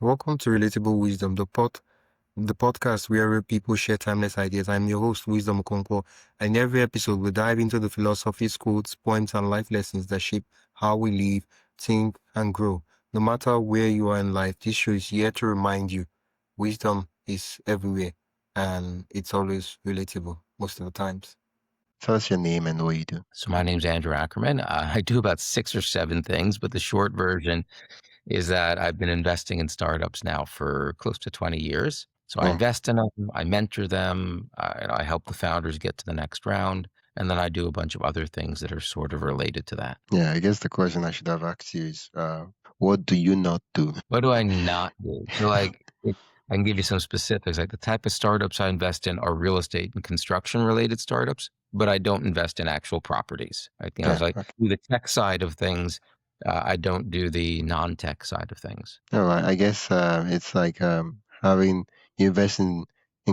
Welcome to Relatable Wisdom, the podcast where real people share timeless ideas. I'm your host, Wisdom Okonkwo, and in every episode we dive into the philosophies, quotes, poems, and life lessons that shape how we live, think, and grow. No matter where you are in life, this show is here to remind you wisdom is everywhere, and it's always relatable most of the times. Tell us your name and what you do. So my name's Andrew Ackerman. I do about 6 or 7 things, but the short version is that I've been investing in startups now for close to 20 years. So I invest in them, I mentor them, I help the founders get to the next round, and then I do a bunch of other things that are sort of related to that. Yeah, I guess the question I should have asked you is, what do you not do? What do I not do? So I can give you some specifics. Like the type of startups I invest in are real estate and construction related startups, but I don't invest in actual properties. Right? So I do the tech side of things. I don't do the non-tech side of things. No, I guess it's like having you invest in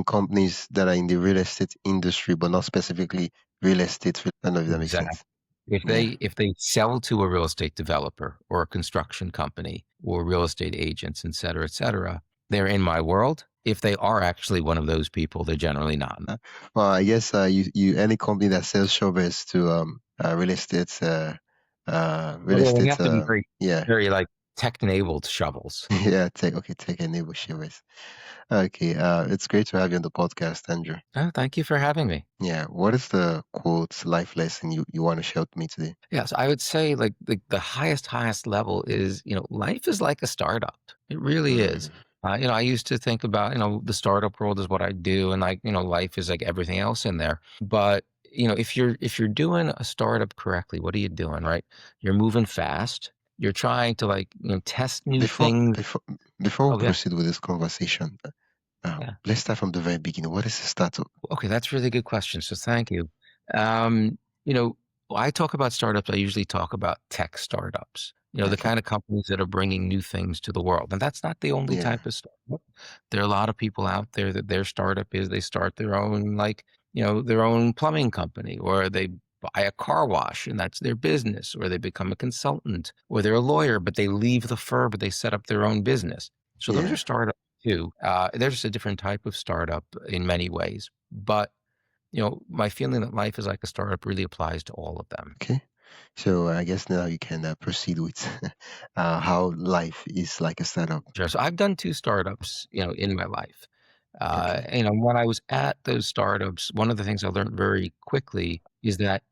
companies that are in the real estate industry, but not specifically real estate. I don't know if that makes sense. If they sell to a real estate developer or a construction company or real estate agents, et cetera, they're in my world. If they are actually one of those people, they're generally not. Well, I guess you any company that sells shovels to real estate They have to be very like tech-enabled shovels. Yeah, tech-enabled shovels. Okay, it's great to have you on the podcast, Andrew. Oh, thank you for having me. Yeah, what is the quote life lesson you want to share with me today? Yes, I would say like the highest level is, life is like a startup. It really is. I used to think about, the startup world is what I do, and like, life is like everything else in there. But if you're doing a startup correctly, what are you doing, right? You're moving fast. You're trying to like, test new things. Before we proceed with this conversation, let's start from the very beginning. What is a startup? Okay, that's a really good question. So thank you. When I talk about startups, I usually talk about tech startups. The kind of companies that are bringing new things to the world. And that's not the only type of startup. There are a lot of people out there that their startup is they start their own, their own plumbing company, or they buy a car wash and that's their business, or they become a consultant, or they're a lawyer, but they leave the firm, but they set up their own business. So those are startups too. They're just a different type of startup in many ways. But, my feeling that life is like a startup really applies to all of them. Okay. So I guess now you can proceed with how life is like a startup. Sure. So I've done 2 startups, in my life. When I was at those startups, one of the things I learned very quickly is that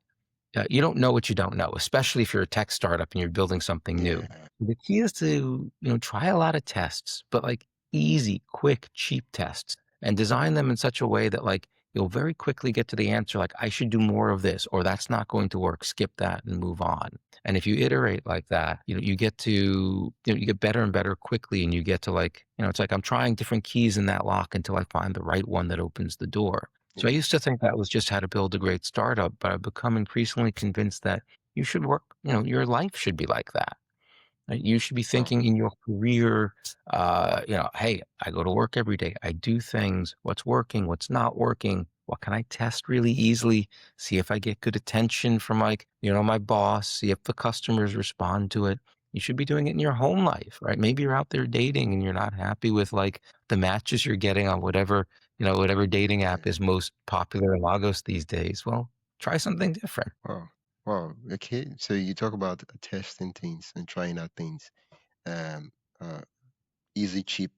you don't know what you don't know, especially if you're a tech startup and you're building something new. The key is to, try a lot of tests, but like easy, quick, cheap tests, and design them in such a way that like you'll very quickly get to the answer, like I should do more of this, or that's not going to work, skip that and move on. And if you iterate like that, you get to, you get better and better quickly, and you get to like, it's like I'm trying different keys in that lock until I find the right one that opens the door. So I used to think that was just how to build a great startup, but I've become increasingly convinced that you should work, your life should be like that. Right? You should be thinking in your career, hey, I go to work every day. I do things, what's working, what's not working. What can I test really easily? See if I get good attention from like, my boss, see if the customers respond to it. You should be doing it in your home life, right? Maybe you're out there dating and you're not happy with like the matches you're getting on whatever dating app is most popular in Lagos these days. Well, try something different. Wow. Okay. So you talk about testing things and trying out things. Easy, cheap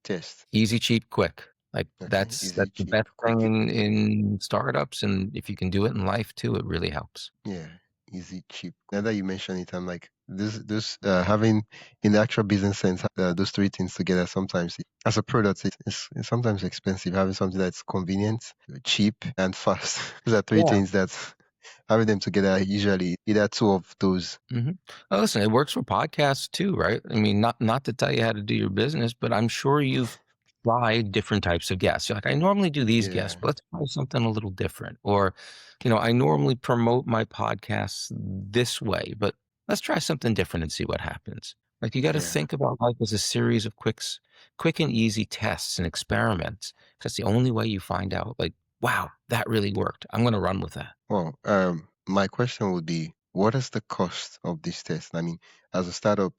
test. Easy, cheap, quick. Like that's the best thing in startups, and if you can do it in life too, it really helps. Yeah, easy, cheap. Now that you mention it, I'm like this having in the actual business sense those 3 things together. Sometimes as a product, it's sometimes expensive. Having something that's convenient, cheap, and fast. Those are 3 things that having them together usually either 2 of those. Oh, listen, it works for podcasts too, right? I mean, not to tell you how to do your business, but I'm sure you've tried different types of guests. You're like, I normally do these guests, but let's try something a little different. Or, I normally promote my podcasts this way, but let's try something different and see what happens. Like you got to think about life as a series of quick and easy tests and experiments. That's the only way you find out, like, wow, that really worked. I'm going to run with that. Well, my question would be, what is the cost of this test? I mean, as a startup,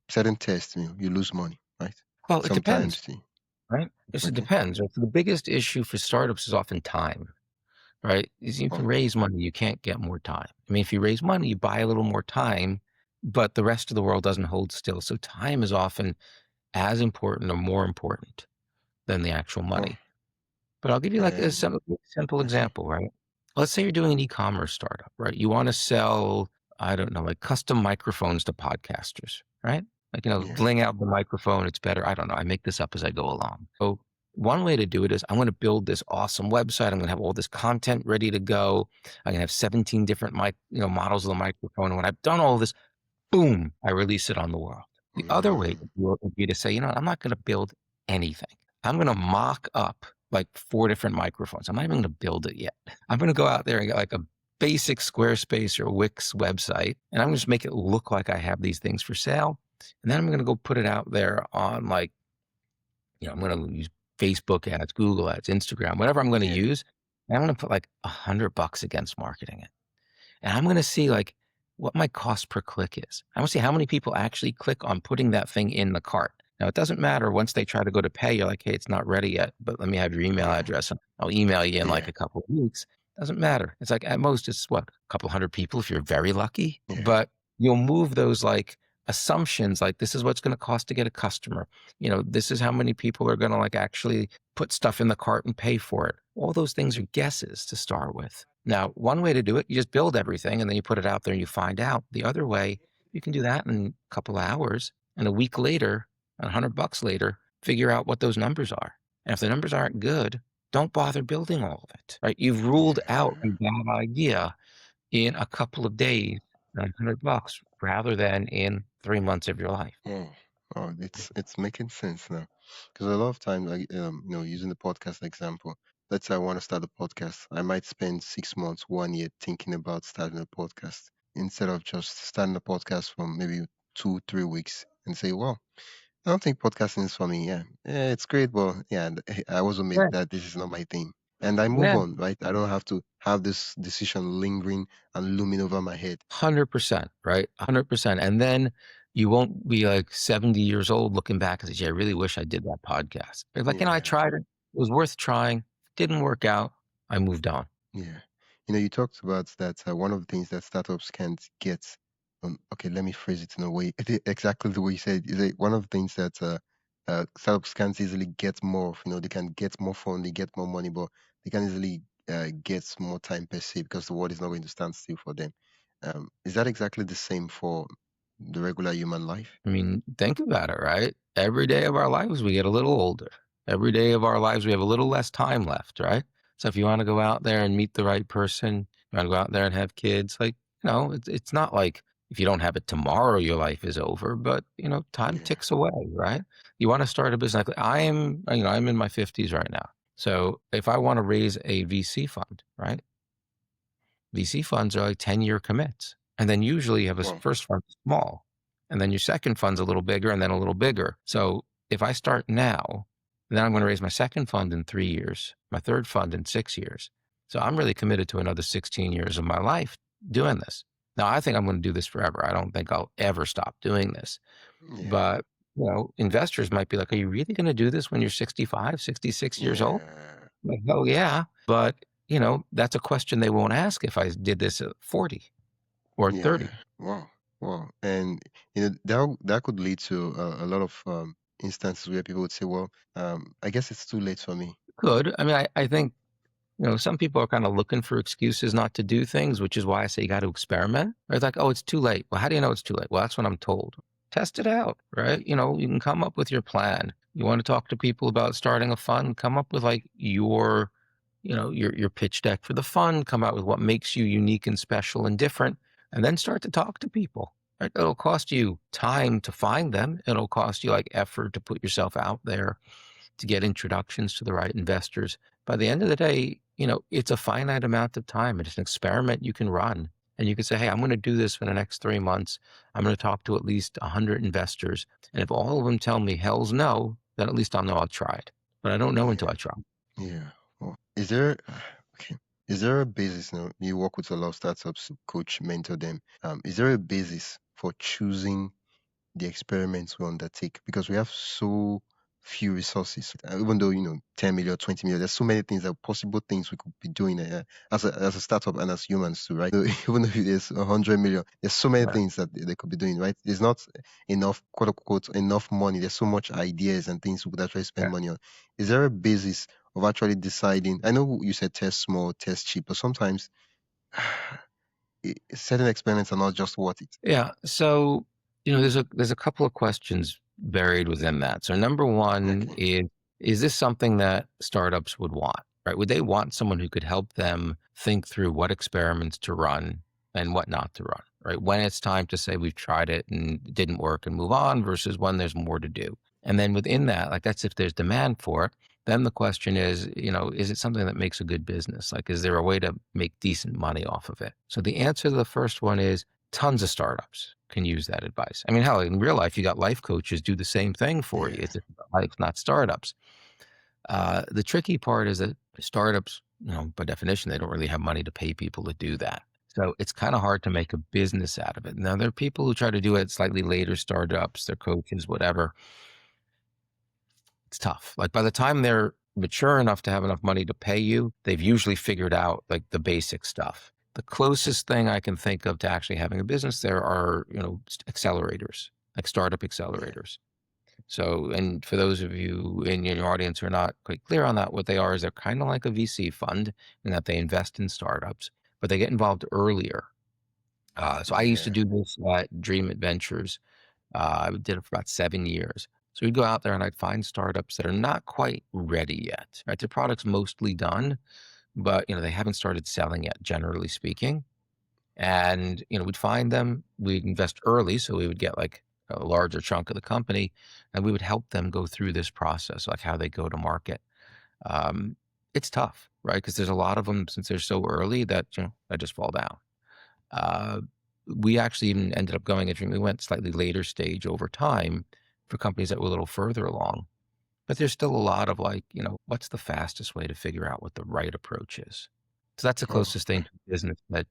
certain tests, you lose money, right? Well, it depends, sometimes. right? It Okay. depends. Right? The biggest issue for startups is often time, right? Is you can Oh, raise money, you can't get more time. I mean, if you raise money, you buy a little more time, but the rest of the world doesn't hold still. So time is often as important or more important than the actual oh, money. But I'll give you like a and simple I see. example, right? Let's say you're doing an e-commerce startup, right? You want to sell, I don't know, like custom microphones to podcasters, right? Like, Yeah, bling out the microphone, it's better. I don't know. I make this up as I go along. So one way to do it is I'm going to build this awesome website. I'm going to have all this content ready to go. I'm going to have 17 different models of the microphone. And when I've done all this, boom, I release it on the world. The other way mm, to do it would be to say, I'm not going to build anything. I'm going to mock up like 4 different microphones. I'm not even going to build it yet. I'm going to go out there and get like a basic Squarespace or Wix website, and I'm going to just make it look like I have these things for sale. And then I'm going to go put it out there on I'm going to use Facebook ads, Google ads, Instagram, whatever I'm going to yeah, use. And I'm going to put like $100 against marketing it. And I'm going to see like what my cost per click is. I want to see how many people actually click on putting that thing in the cart. Now, it doesn't matter once they try to go to pay, you're like, hey, it's not ready yet, but let me have your email oh, address and I'll email you in like yeah, a couple of weeks. Doesn't matter. It's like at most it's what, a couple hundred people if you're very lucky, yeah, but you'll move those like assumptions, like this is what's going to cost to get a customer. This is how many people are going to like actually put stuff in the cart and pay for it. All those things are guesses to start with. Now, one way to do it, you just build everything and then you put it out there and you find out. The other way, you can do that in a couple of hours, and a week later, $100 later, figure out what those numbers are. And if the numbers aren't good, don't bother building all of it, right? You've ruled out a yeah. bad idea in a couple of days and $100 rather than in 3 months of your life. Oh, oh, it's making sense now. Because a lot of times, like using the podcast example, let's say I want to start a podcast, I might spend 6 months, 1 year thinking about starting a podcast instead of just starting a podcast from maybe 2, 3 weeks and say, well, I don't think podcasting is for me. Yeah, it's great, but yeah, I also made Yeah. that this is not my thing, and I move Yeah. on. Right, I don't have to have this decision lingering and looming over my head. 100%, right? 100%. And then you won't be like 70 years old looking back and say, gee, I really wish I did that podcast. It's like, I Yeah. tried it. It was worth trying. Didn't work out. I moved on. Yeah. You talked about that one of the things that startups can't get. Okay, let me phrase it in a way exactly the way you said. Is it one of the things that startups can't easily get more of? They can get more funding, get more money, but they can easily get more time per se because the world is not going to stand still for them. Is that exactly the same for the regular human life? I mean, think about it, right? Every day of our lives, we get a little older. Every day of our lives, we have a little less time left, right? So if you want to go out there and meet the right person, you want to go out there and have kids, like, it's not like if you don't have it tomorrow, your life is over, but, time Yeah. ticks away, right? You want to start a business. Like I'm in my 50s right now. So if I want to raise a VC fund, right? VC funds are like 10-year commits. And then usually you have a Well, first fund small, and then your second fund's a little bigger and then a little bigger. So if I start now, then I'm going to raise my second fund in 3 years, my third fund in 6 years. So I'm really committed to another 16 years of my life doing this. Now, I think I'm going to do this forever. I don't think I'll ever stop doing this. yeah, But, investors might be like, are you really going to do this when you're 65, 66 years old? yeah. Like, oh, yeah. But, that's a question they won't ask if I did this at 40 or Yeah. 30. Wow. Wow. And that could lead to a lot of instances where people would say, "Well, I guess it's too late for me." Could. I mean, I think, some people are kind of looking for excuses not to do things, which is why I say you got to experiment. Or it's like, oh, it's too late. Well, how do you know it's too late? Well, that's what I'm told. Test it out, right? You can come up with your plan. You want to talk to people about starting a fund, come up with like your pitch deck for the fund, come out with what makes you unique and special and different, and then start to talk to people. Right? It'll cost you time to find them. It'll cost you like effort to put yourself out there to get introductions to the right investors. By the end of the day, it's a finite amount of time. It's an experiment you can run. And you can say, hey, I'm going to do this for the next 3 months. I'm going to talk to at least 100 investors. And if all of them tell me hell's no, then at least I'll know I've tried. But I don't know Yeah. until I try. Yeah. Well, is there okay? Is there a basis? You work with a lot of startups, coach, mentor them. Is there a basis for choosing the experiments we undertake? Because we have so few resources. Even though 10 million, 20 million, there's so many things that possible things we could be doing as a startup and as humans too, right? So even if there's 100 million, there's so many Right. things that they could be doing, right? There's not enough, quote unquote, enough money. There's so much ideas and things we could actually spend Yeah. money on. Is there a basis of actually deciding? I know you said test small, test cheap, but sometimes certain experiments are not just worth it. Yeah. So, there's a couple of questions buried within that. So number one Okay. is this something that startups would want, right? Would they want someone who could help them think through what experiments to run and what not to run, right? When it's time to say we've tried it and it didn't work and move on versus when there's more to do. And then within that, like that's if there's demand for it. Then the question is, is it something that makes a good business? Like, is there a way to make decent money off of it? So the answer to the first one is tons of startups can use that advice. I mean, hell, in real life, you got life coaches do the same thing for you. Yeah. It's life, not startups. The tricky part is that startups, by definition, they don't really have money to pay people to do that. So it's kind of hard to make a business out of it. Now, there are people who try to do it slightly later, startups, their coaches, whatever. It's tough. Like by the time they're mature enough to have enough money to pay you, they've usually figured out like the basic stuff. The closest thing I can think of to actually having a business there are, accelerators, like startup accelerators. So, and for those of you in your audience who are not quite clear on that, what they are is they're kind of like a VC fund in that they invest in startups, but they get involved earlier. So I used to Yeah. do this at Dream Adventures. I did it for about 7 years. So we'd go out there and I'd find startups that are not quite ready yet, right? Their product's mostly done, but they haven't started selling yet, generally speaking. And we'd find them, we'd invest early, so we would get like a larger chunk of the company, and we would help them go through this process, like how they go to market. It's tough, right? Because there's a lot of them since they're so early that that just fall down. Uh, we actually even ended up going, we went slightly later stage over time for companies that were a little further along. But there's still a lot of like, what's the fastest way to figure out what the right approach is? So that's the Oh, closest thing to business that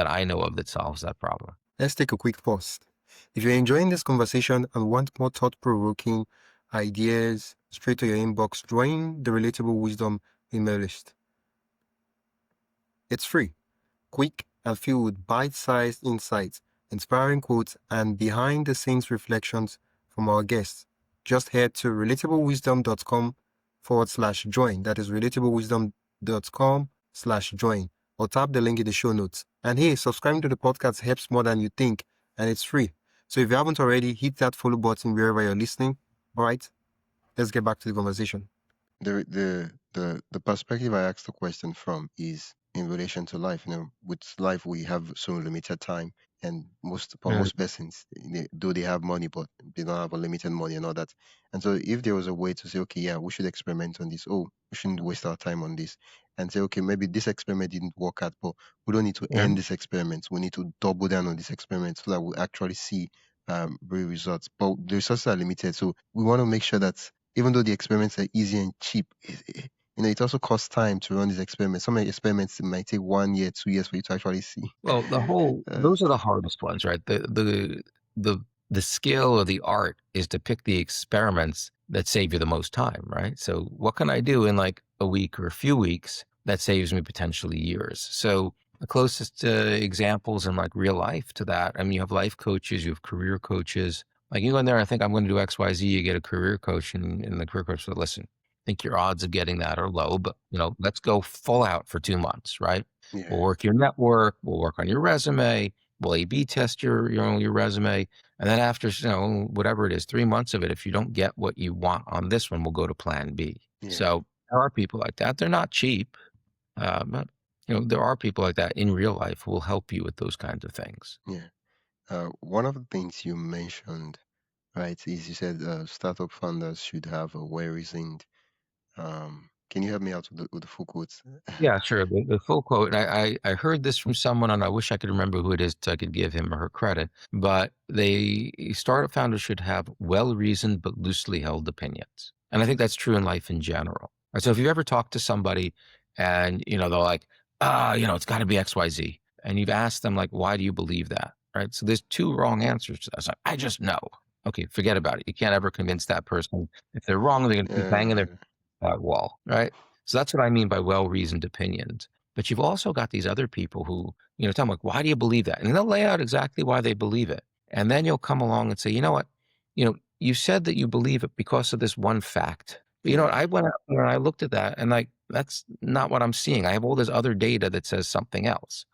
I know of that solves that problem. Let's take a quick pause. If you're enjoying this conversation and want more thought-provoking ideas straight to your inbox, join the Relatable Wisdom email list. It's free, quick, and filled with bite-sized insights, inspiring quotes, and behind-the-scenes reflections from our guests. Just head to relatablewisdom.com/join. That is relatablewisdom.com/join, or tap the link in the show notes. And hey, subscribing to the podcast helps more than you think, and it's free. So if you haven't already, hit that follow button wherever you're listening. All right, let's get back to the conversation. The perspective I asked the question from is in relation to life. With life we have so limited time, and for most persons, though they have money, but they don't have unlimited money and all that. And so, if there was a way to say, okay, yeah, we should experiment on this. Oh, we shouldn't waste our time on this, and say, okay, maybe this experiment didn't work out, but we don't need to Yeah. end this experiment. We need to double down on this experiment so that we actually see real results. But the resources are limited, so we want to make sure that even though the experiments are easy and cheap, it also costs time to run these experiments. Some experiments might take 1 year, 2 years for you to actually see. Well, those are the hardest ones, right? The skill or the art is to pick the experiments that save you the most time, right? So what can I do in like a week or a few weeks that saves me potentially years? So the closest examples in like real life to that, I mean, you have life coaches, you have career coaches. Like you go in there, I think I'm going to do X, Y, Z. You get a career coach, and the career coach says, listen, I think your odds of getting that are low, but let's go full out for 2 months, right? We'll Yeah, work your network. We'll work on your resume. We'll A/B test your resume, and then after whatever it is, 3 months of it, if you don't get what you want on this one, we'll go to Plan B. yeah, So there are people like that. They're not cheap, but there are people like that in real life who will help you with those kinds of things. yeah. One of the things you mentioned, right, is you said startup founders should have a well-reasoned. Can you help me out with the full quotes? Yeah, sure. The full quote, and I heard this from someone, and I wish I could remember who it is so I could give him or her credit, but startup founders should have well-reasoned but loosely held opinions. And I think that's true in life in general. Right, so if you've ever talked to somebody and, they're like, it's got to be XYZ. And you've asked them, like, why do you believe that? Right. So there's two wrong answers to that. It's like, I just know. Okay, forget about it. You can't ever convince that person. If they're wrong, they're going to keep banging their wall, right? So that's what I mean by well-reasoned opinions. But you've also got these other people who, tell them like, why do you believe that? And they'll lay out exactly why they believe it. And then you'll come along and say, you know what? You said that you believe it because of this one fact. But you know what? I went out there and I looked at that and like, that's not what I'm seeing. I have all this other data that says something else.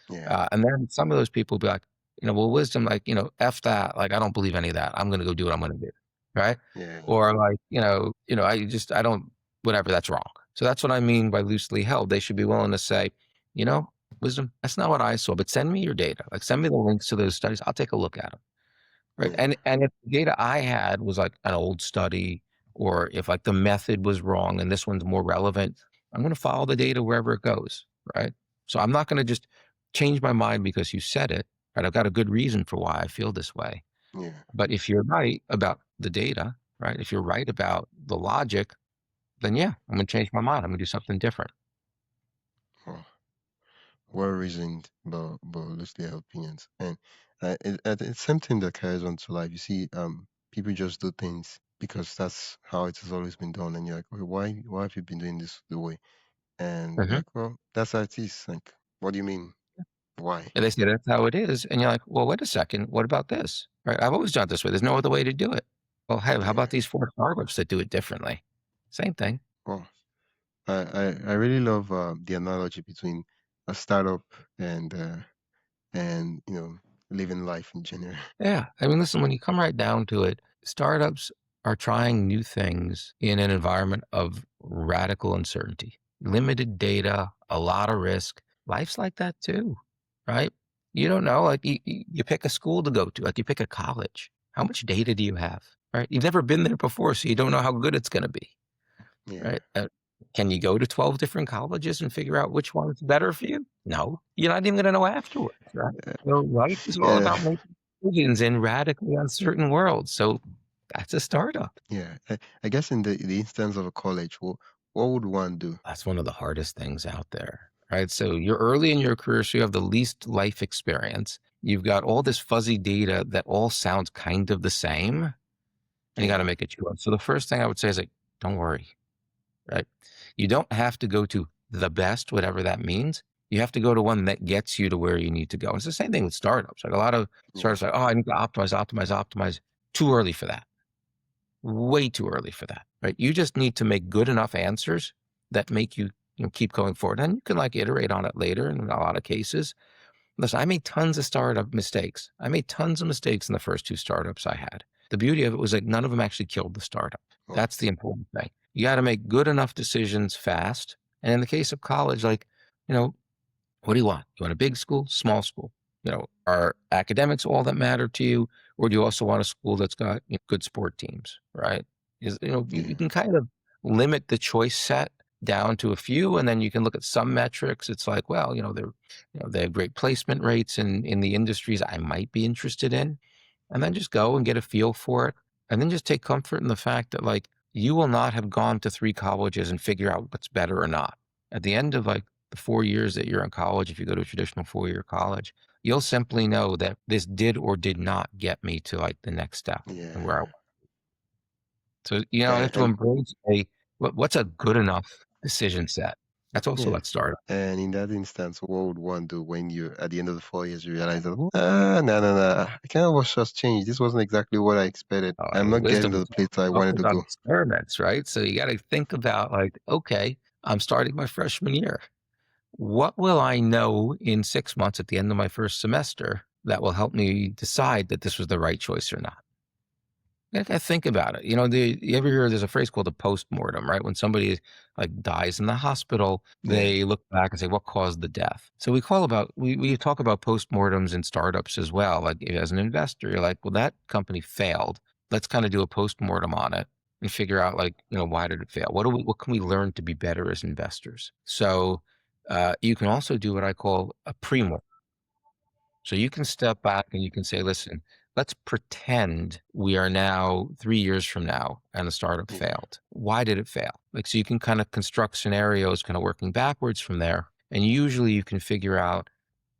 And then some of those people will be like, well, wisdom, like, F that, like, I don't believe any of that. I'm going to go do what I'm going to do. Right. Or like, I don't, whatever, that's wrong. So that's what I mean by loosely held. They should be willing to say, wisdom, that's not what I saw, but send me your data. Like send me the links to those studies. I'll take a look at them. Right. And if the data I had was like an old study, or if like the method was wrong and this one's more relevant, I'm going to follow the data wherever it goes. Right. So I'm not going to just change my mind because you said it. Right. I've got a good reason for why I feel this way. But if you're right about the data, right, if you're right about the logic, then yeah, I'm going to change my mind. I'm going to do something different. Well reasoned, but loosely held opinions, and it's something that carries on to life. You see, people just do things because that's how it has always been done, and you're like, okay, why have you been doing this the way? And they're like, well, that's how it is. Like, what do you mean? Why? And they say that's how it is, and you're like, well, wait a second, what about this? Right? I've always done it this way. There's no other way to do it. Well, hey, how about these 4 startups that do it differently? Same thing. Well, I really love the analogy between a startup and living life in general. Yeah. I mean, listen, when you come right down to it, startups are trying new things in an environment of radical uncertainty, limited data, a lot of risk. Life's like that too, right? You don't know, like you pick a school to go to, like you pick a college. How much data do you have, right? You've never been there before, so you don't know how good it's going to be, right? Can you go to 12 different colleges and figure out which one's better for you? No, you're not even going to know afterwards, right? So life is all about making decisions in radically uncertain worlds. So that's a startup. Yeah, I guess in the instance of a college, what would one do? That's one of the hardest things out there, right? So you're early in your career, so you have the least life experience. You've got all this fuzzy data that all sounds kind of the same, and you got to make a choice. So the first thing I would say is like, don't worry, right? You don't have to go to the best, whatever that means. You have to go to one that gets you to where you need to go. It's the same thing with startups. Like a lot of startups are like, oh, I need to optimize. Too early for that. Way too early for that, right? You just need to make good enough answers that make you, keep going forward. And you can like iterate on it later in a lot of cases. Listen, I made tons of startup mistakes. I made tons of mistakes in the first 2 startups I had. The beauty of it was like none of them actually killed the startup. That's the important thing. You got to make good enough decisions fast. And in the case of college, like, what do you want? You want a big school, small school? Are academics all that matter to you? Or do you also want a school that's got good sport teams, right? You can kind of limit the choice set down to a few, and then you can look at some metrics. It's like, well, they have great placement rates in the industries I might be interested in, and then just go and get a feel for it. And then just take comfort in the fact that like you will not have gone to 3 colleges and figure out what's better or not. At the end of like the 4 years that you're in college, if you go to a traditional 4-year college, you'll simply know that this did or did not get me to like the next step and where I want. So, I have to embrace what's a good enough decision set. That's also what startup. And in that instance, what would one do when you, at the end of the 4 years, you realize that, no, I kind of was just changed. This wasn't exactly what I expected. I'm not getting to the place I wanted to go. Experiments, right? So you got to think about like, okay, I'm starting my freshman year. What will I know in 6 months at the end of my first semester that will help me decide that this was the right choice or not? I think about it. You ever hear there's a phrase called a postmortem, right? When somebody like dies in the hospital, they look back and say, what caused the death? So we talk about postmortems in startups as well. Like as an investor, you're like, well, that company failed. Let's kind of do a postmortem on it and figure out like, why did it fail? What can we learn to be better as investors? So you can also do what I call a premortem. So you can step back and you can say, listen, let's pretend we are now 3 years from now and the startup failed. Why did it fail? Like, so you can kind of construct scenarios kind of working backwards from there. And usually you can figure out,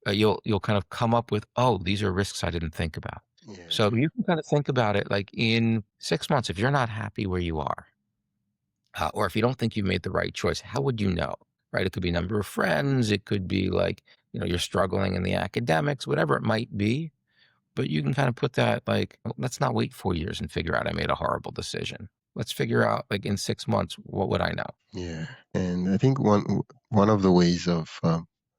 you'll kind of come up with, oh, these are risks I didn't think about. Yeah. So you can kind of think about it like in 6 months, if you're not happy where you are, or if you don't think you made the right choice, how would you know? Right? It could be number of friends. It could be like, you're struggling in the academics, whatever it might be. But you can kind of put that like, let's not wait 4 years and figure out I made a horrible decision. Let's figure out like in 6 months, what would I know? Yeah, and I think one of the ways of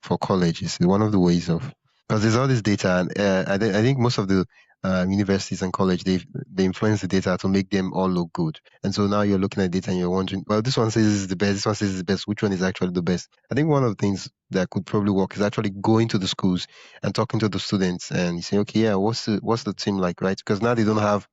for college is one of the ways of, because there's all this data, and I think most of the universities and college they influence the data to make them all look good. And so now you're looking at data and you're wondering, well, this one says this is the best, this one says this is the best. Which one is actually the best? I think one of the things that could probably work is actually going to the schools and talking to the students and saying, okay, yeah, what's the team like, right? Because now they don't have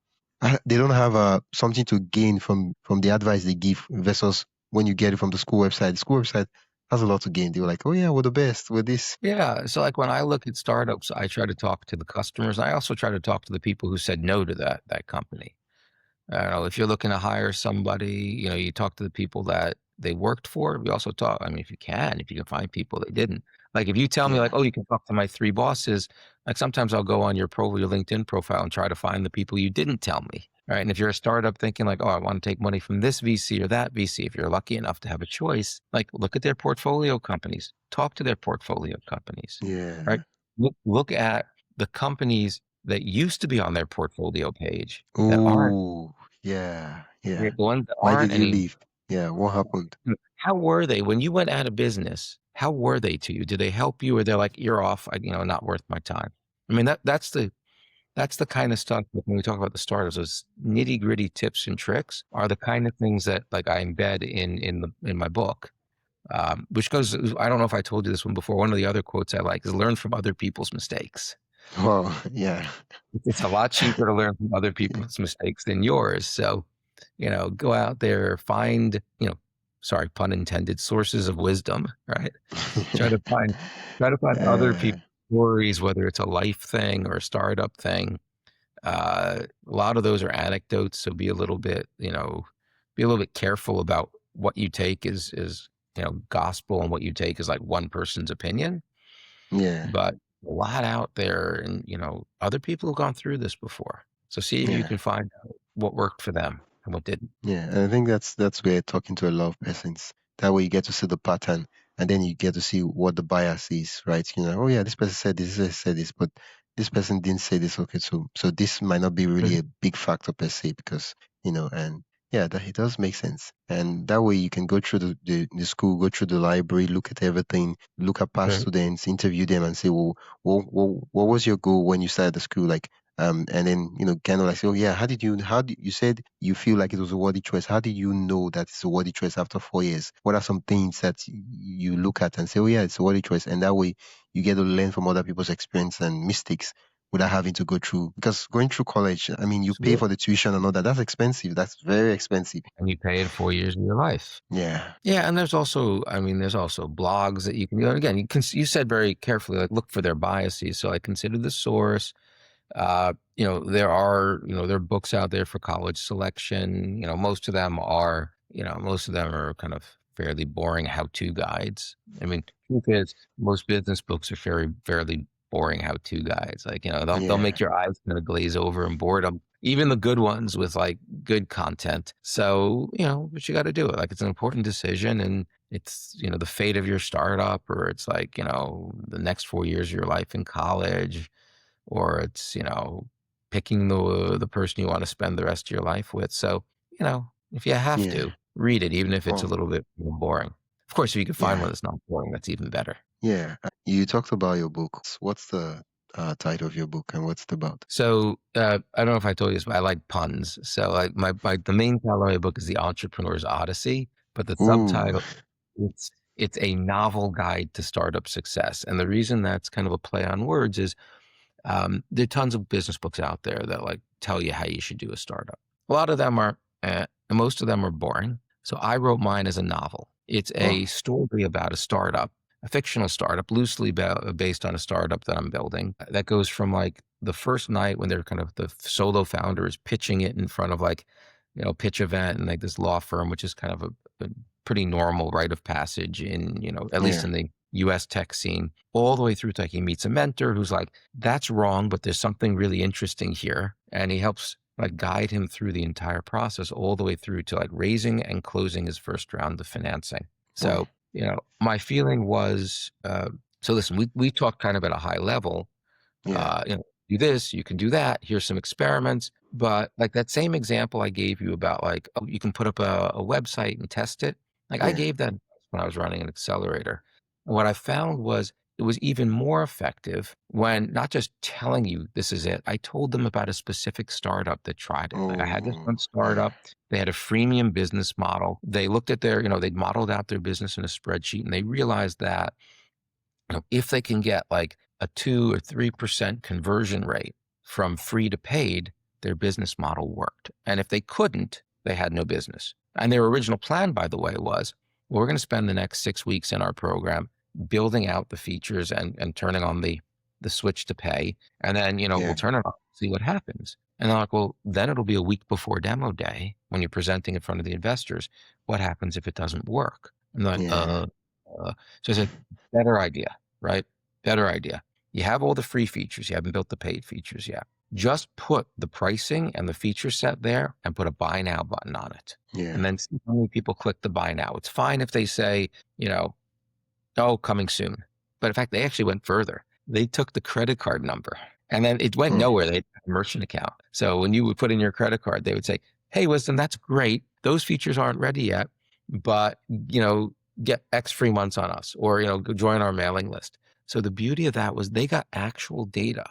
something to gain from the advice they give versus when you get it from the school website. The school website has a lot to gain. They were like, oh yeah, we're the best. We're this. Yeah. So like when I look at startups, I try to talk to the customers. I also try to talk to the people who said no to that company. If you're looking to hire somebody, you talk to the people that they worked for. We also talk, I mean, if you can find people that didn't. Like if you tell me like, Yeah. oh, you can talk to my 3 bosses, like sometimes I'll go on your LinkedIn profile and try to find the people you didn't tell me. Right. And if you're a startup thinking like, oh, I want to take money from this VC or that VC, if you're lucky enough to have a choice, like look at their portfolio companies, talk to their portfolio companies, right? Yeah. Look at the companies that used to be on their portfolio page that aren't. Oh, yeah. The Yeah. ones that Why aren't did you any, leave? Yeah. What happened? how were they when you went out of business? How were they to you? Did they help you, or they're like, you're off, not worth my time? I mean, that's the kind of stuff that when we talk about the startups, those nitty gritty tips and tricks are the kind of things that like I embed in my book. Which goes, I don't know if I told you this one before. One of the other quotes I like is learn from other people's mistakes. Wow. Yeah. It's a lot cheaper to learn from other people's mistakes than yours. So, go out there, find, sorry, pun intended, sources of wisdom, right? Try to find, try to find other uh, people's stories, whether it's a life thing or a startup thing. A lot of those are anecdotes. So be a little bit, be a little bit careful about what you take is, gospel, and what you take is like one person's opinion. yeah. But a lot out there, and other people have gone through this before. So see if you Yeah. can find out what worked for them and what didn't. Yeah, and I think that's where talking to a lot of persons. That way you get to see the pattern and then you get to see what the bias is, right? Oh yeah, this person said this person said this, but this person didn't say this. Okay, so this might not be really a big factor per se because, and yeah, that it does make sense. And that way you can go through the school, go through the library, look at everything, look at past Right. students, interview them and say, well, what was your goal when you started the school? Like and then kind of like say, oh yeah, how did you said you feel like it was a worthy choice? How did you know that it's a worthy choice after 4 years? What are some things that you look at and say, oh yeah, it's a worthy choice? And that way you get to learn from other people's experience and mistakes without having to go through, because going through college, I mean, you pay Sure. for the tuition and all that. That's expensive. That's very expensive. And you pay it 4 years of your life. Yeah. Yeah, and there's also blogs that you can do. And again, you said very carefully, like look for their biases. So I consider the source. There are books out there for college selection. Most of them are kind of fairly boring how-to guides. I mean, truth is, most business books are fairly boring how-to guides. Like, they'll Yeah. make your eyes kind of glaze over in boredom. Even the good ones with like good content. So, but you got to do it. Like it's an important decision, and it's, the fate of your startup, or it's like, the next 4 years of your life in college, or it's, picking the person you want to spend the rest of your life with. So, if you have Yeah. to read it, even if it's a Oh, little bit boring. Of course, if you can find yeah. one that's not boring, that's even better. Yeah. You talked about your book. What's the title of your book and what's it about? So I don't know if I told you this, but I like puns. So like the main title of my book is The Entrepreneur's Odyssey, but the Ooh. subtitle, it's a novel guide to startup success. And the reason that's kind of a play on words is there are tons of business books out there that like tell you how you should do a startup. A lot of them are, most of them are boring. So I wrote mine as a novel. It's Oh, a story about a startup, a fictional startup, loosely based on a startup that I'm building. That goes from like the first night when they're kind of the solo founder is pitching it in front of like, pitch event and like this law firm, which is kind of a pretty normal rite of passage in, at least yeah. in the US tech scene, all the way through to like he meets a mentor who's like, that's wrong, but there's something really interesting here. And he helps like guide him through the entire process, all the way through to like raising and closing his first round of financing. Wow. So, my feeling was, so listen, we talked kind of at a high level, Yeah. do this, you can do that. Here's some experiments. But like that same example I gave you about like, oh, you can put up a website and test it. Like I Yeah. gave that when I was running an accelerator. And what I found was it was even more effective when not just telling you this is it. I told them about a specific startup that tried it. Like I had this Oh, one yeah. startup. They had a freemium business model. They looked at their, they'd modeled out their business in a spreadsheet and they realized that if they can get like a 2 or 3% conversion rate from free to paid, their business model worked. And if they couldn't, they had no business. And their original plan, by the way, was, well, we're going to spend the next 6 weeks in our program building out the features and turning on the switch to pay. And then, we'll Yeah. turn it on, see what happens. And they're like, well, then it'll be a week before demo day when you're presenting in front of the investors. What happens if it doesn't work? And they're like, Yeah. So I said, better idea, right? Better idea. You have all the free features. You haven't built the paid features yet. Just put the pricing and the feature set there and put a buy now button on it. Yeah. And then see how many people click the buy now. It's fine if they say, oh, coming soon. But in fact, they actually went further. They took the credit card number and then it went Hmm. nowhere. They had a merchant account. So when you would put in your credit card, they would say, hey, Wisdom, that's great. Those features aren't ready yet, but, get X free months on us or, go join our mailing list. So the beauty of that was they got actual data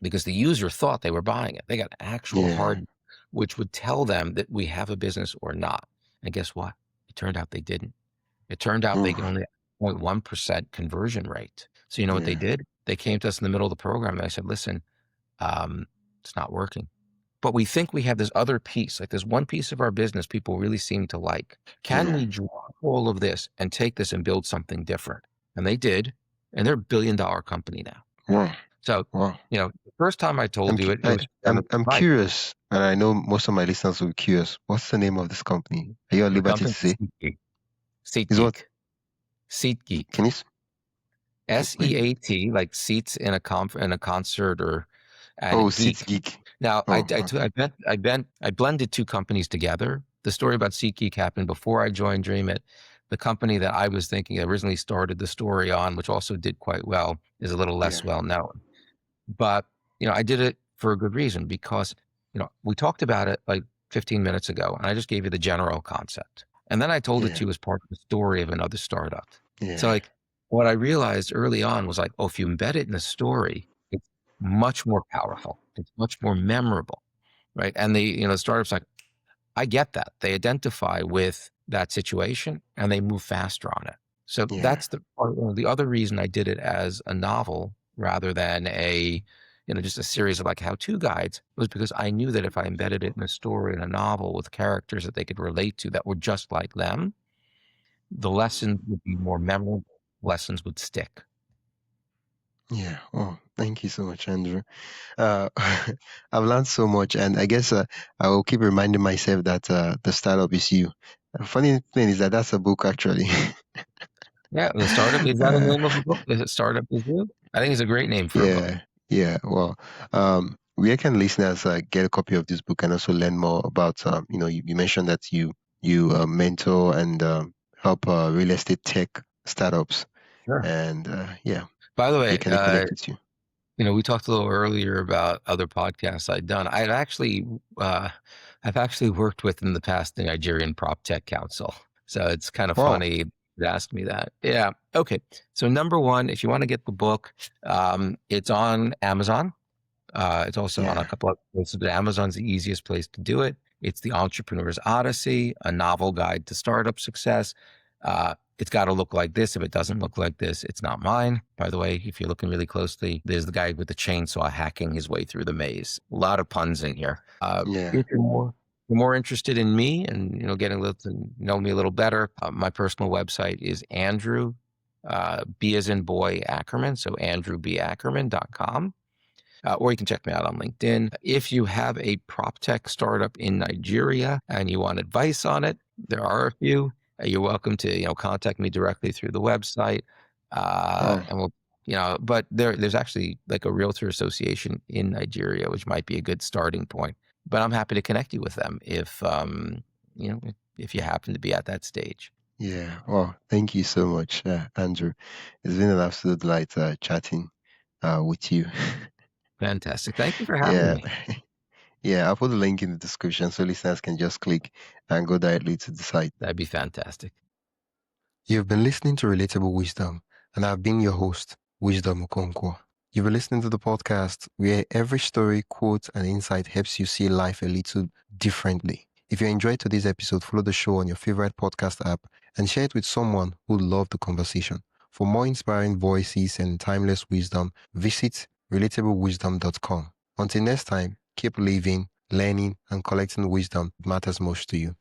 because the user thought they were buying it. They got actual Yeah. hard, which would tell them that we have a business or not. And guess what? It turned out they didn't. It turned out they Oh, only had 0.1% conversion rate. So you know what they yeah. did? They came to us in the middle of the program and I said, listen, it's not working. But we think we have this other piece, like there's one piece of our business people really seem to like. Can Yeah. we drop all of this and take this and build something different? And they did. And they're $1 billion company now. Wow. So, Wow. the first time I told you it, it was kind of I'm like curious, and I know most of my listeners will be curious. What's the name of this company? Are you at the liberty to company say? SeatGeek. Is what? SeatGeek. Can you? Wait. SEAT, like seats in a concert or Oh, and Seat geek. Geek. Now, Oh, okay. I blended two companies together. The story about SeatGeek happened before I joined DreamIt. The company that I was thinking originally started the story on, which also did quite well, is a little less Yeah. well known. But, I did it for a good reason because, we talked about it like 15 minutes ago, and I just gave you the general concept. And then I told it Yeah. to you as part of the story of another startup. So Yeah. like what I realized early on was like, oh, if you embed it in a story, it's much more powerful. It's much more memorable, right? And the startups like, I get that. They identify with that situation and they move faster on it. So Yeah. that's the other reason I did it as a novel rather than just a series of like how-to guides was because I knew that if I embedded it in a story in a novel with characters that they could relate to that were just like them, the lessons would be more memorable. Lessons would stick. Yeah. Oh, thank you so much, Andrew. I've learned so much, and I guess I will keep reminding myself that the startup is you. The funny thing is that that's a book, actually. Yeah, the startup is that the uh, name of a book? The startup is you. I think it's a great name for a book. yeah. Yeah. Well, where can listeners get a copy of this book and also learn more about? You mentioned that you mentor and help real estate tech startups, Sure. and yeah, By the they way, can connect with you. we talked a little earlier about other podcasts I'd done. I've actually worked with in the past the Nigerian Prop Tech Council. So it's kind of Wow. funny you asked me that. Yeah. Okay. So number one, if you want to get the book, it's on Amazon. It's also on a Yeah. couple of places, but Amazon's the easiest place to do it. It's The Entrepreneur's Odyssey, a novel guide to startup success. It's got to look like this. If it doesn't look like this, it's not mine. By the way, if you're looking really closely, there's the guy with the chainsaw hacking his way through the maze. A lot of puns in here. Yeah. If you're more interested in me and getting to know me a little better, my personal website is Andrew B as in boy Ackerman, so andrewbackerman.com. Or you can check me out on LinkedIn. If you have a prop tech startup in Nigeria and you want advice on it, there are a few. You're welcome to contact me directly through the website. And we'll, but there's actually like a realtor association in Nigeria, which might be a good starting point. But I'm happy to connect you with them if you happen to be at that stage. Yeah. Well, thank you so much, Andrew. It's been an absolute delight chatting with you. Fantastic. Thank you for having Yeah. me. Yeah, I'll put the link in the description so listeners can just click and go directly to the site. That'd be fantastic. You've been listening to Relatable Wisdom, and I've been your host, Wisdom Okonkwo. You've been listening to the podcast where every story, quote, and insight helps you see life a little differently. If you enjoyed today's episode, follow the show on your favorite podcast app and share it with someone who loved the conversation. For more inspiring voices and timeless wisdom, visit relatablewisdom.com. Until next time, keep living, learning, and collecting wisdom that matters most to you.